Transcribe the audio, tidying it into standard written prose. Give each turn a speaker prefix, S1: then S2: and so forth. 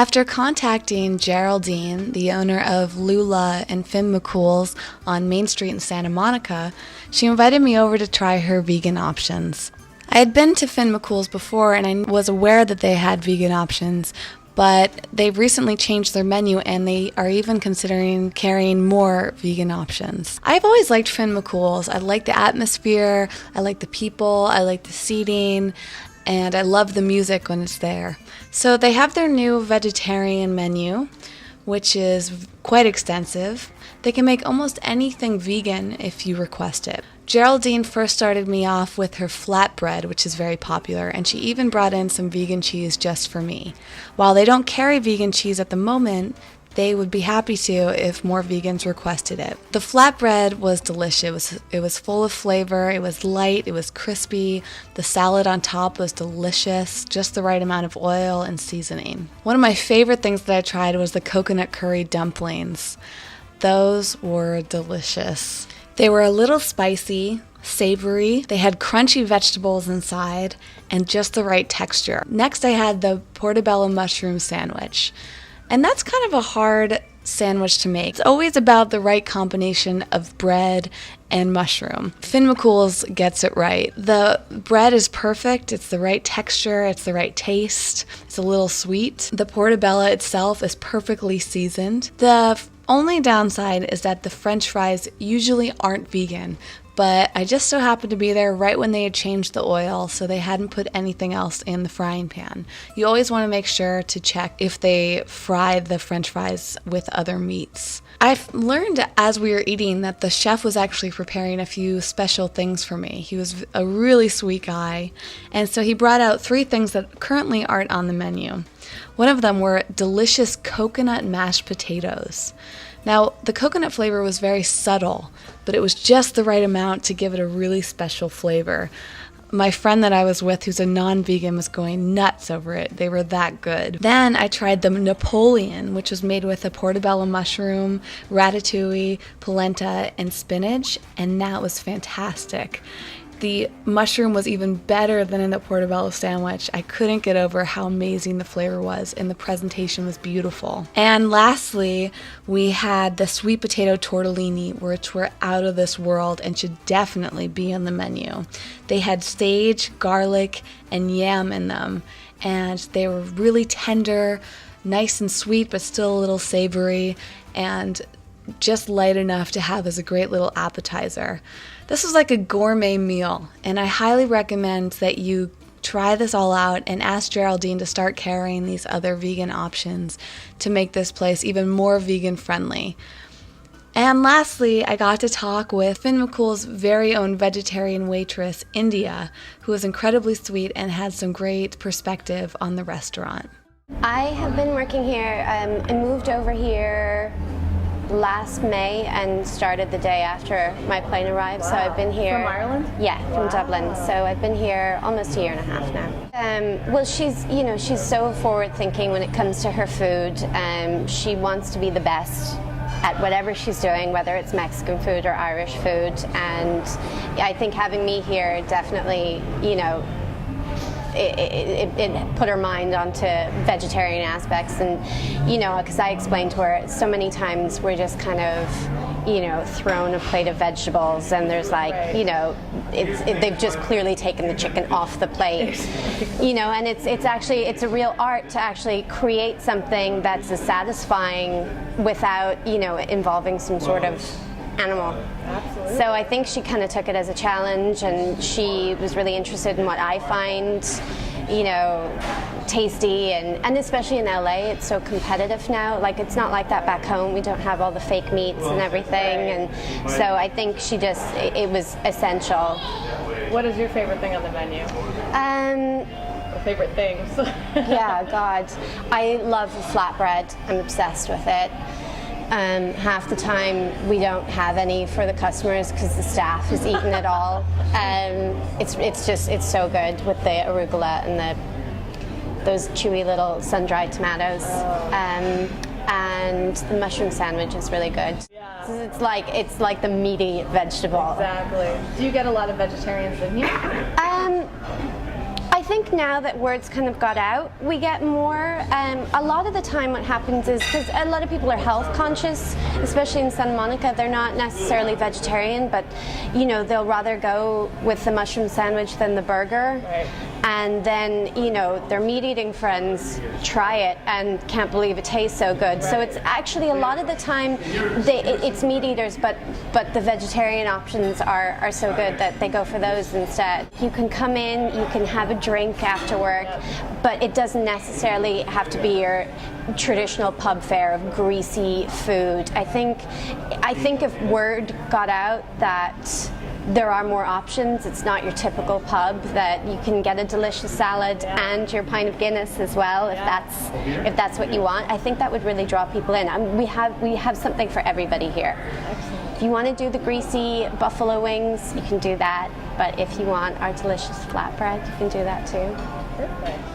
S1: After contacting Geraldine, the owner of Lula and Finn McCool's on Main Street in Santa Monica, she invited me over to try her vegan options. I had been to Finn McCool's before and I was aware that they had vegan options, but they've recently changed their menu and they are even considering carrying more vegan options. I've always liked Finn McCool's. I like the atmosphere, I like the people, I like the seating, and I love the music when it's there. So they have their new vegetarian menu, which is quite extensive. They can make almost anything vegan if you request it. Geraldine first started me off with her flatbread, which is very popular, and she even brought in some vegan cheese just for me. While they don't carry vegan cheese at the moment, they would be happy to if more vegans requested it. The flatbread was delicious. It was full of flavor, it was light, it was crispy. The salad on top was delicious, just the right amount of oil and seasoning. One of my favorite things that I tried was the coconut curry dumplings. Those were delicious. They were a little spicy, savory, they had crunchy vegetables inside, and just the right texture. Next I had the Portobello mushroom sandwich. And that's kind of a hard sandwich to make. It's always about the right combination of bread and mushroom. Finn McCool's gets it right. The bread is perfect, it's the right texture, it's the right taste, it's a little sweet. The Portobello itself is perfectly seasoned. The only downside is that the French fries usually aren't vegan, but I just so happened to be there right when they had changed the oil, so they hadn't put anything else in the frying pan. You always want to make sure to check if they fried the French fries with other meats. I've learned as we were eating that the chef was actually preparing a few special things for me. He was a really sweet guy, and so he brought out 3 things that currently aren't on the menu. One of them were delicious coconut mashed potatoes. Now, the coconut flavor was very subtle, but it was just the right amount to give it a really special flavor. My friend that I was with, who's a non-vegan, was going nuts over it. They were that good. Then I tried the Napoleon, which was made with a portobello mushroom, ratatouille, polenta, and spinach, and that was fantastic. The mushroom was even better than in the portobello sandwich. I couldn't get over how amazing the flavor was, and the presentation was beautiful. And lastly, we had the sweet potato tortellini, which were out of this world and should definitely be on the menu. They had sage, garlic, and yam in them, and they were really tender, nice and sweet, but still a little savory, and just light enough to have as a great little appetizer. This was like a gourmet meal, and I highly recommend that you try this all out and ask Geraldine to start carrying these other vegan options to make this place even more vegan friendly. And lastly, I got to talk with Finn McCool's very own vegetarian waitress, India, who was incredibly sweet and had some great perspective on the restaurant.
S2: I have been working here. I moved over here last May and started the day after my plane arrived. Wow. So I've been here.
S3: From Ireland?
S2: Yeah, from Dublin. So I've been here almost a year and a half now. Well, she's so forward-thinking when it comes to her food. She wants to be the best at whatever she's doing, whether it's Mexican food or Irish food. And I think having me here definitely, it put her mind onto vegetarian aspects, and because I explained to her so many times we're just kind of thrown a plate of vegetables and there's they've just clearly taken the chicken off the plate, and it's a real art to actually create something that's as satisfying without involving some sort of animal.
S3: Absolutely.
S2: So I think she kind of took it as a challenge, and she was really interested in what I find, tasty, and especially in LA, it's so competitive now. Like, it's not like that back home. We don't have all the fake meats and everything, and so I think it was essential.
S3: What is your favorite thing on the menu? Or favorite things?
S2: Yeah, God. I love flatbread. I'm obsessed with it. Half the time we don't have any for the customers because the staff has eaten it all. It's so good with the arugula and those chewy little sun-dried tomatoes. And the mushroom sandwich is really good. Yeah. It's like the meaty vegetable.
S3: Exactly. Do you get a lot of vegetarians in here?
S2: I think now that word's kind of got out, we get more. A lot of the time what happens is, because a lot of people are health conscious, especially in Santa Monica, they're not necessarily vegetarian, but you know, they'll rather go with the mushroom sandwich than the burger.
S3: Right.
S2: And then, you know, their meat eating friends try it and can't believe it tastes so good. Right. So it's actually a lot of the time it's meat eaters, but the vegetarian options are so good that they go for those instead. You can come in, you can have a drink after work, but it doesn't necessarily have to be your traditional pub fare of greasy food. I think if word got out that there are more options, it's not your typical pub, that you can get a delicious salad and your pint of Guinness as well, if that's what you want. I think that would really draw people in. We have something for everybody here.
S3: Excellent.
S2: If you want to do the greasy buffalo wings, you can do that, but if you want our delicious flatbread, you can do that too.
S3: Perfect.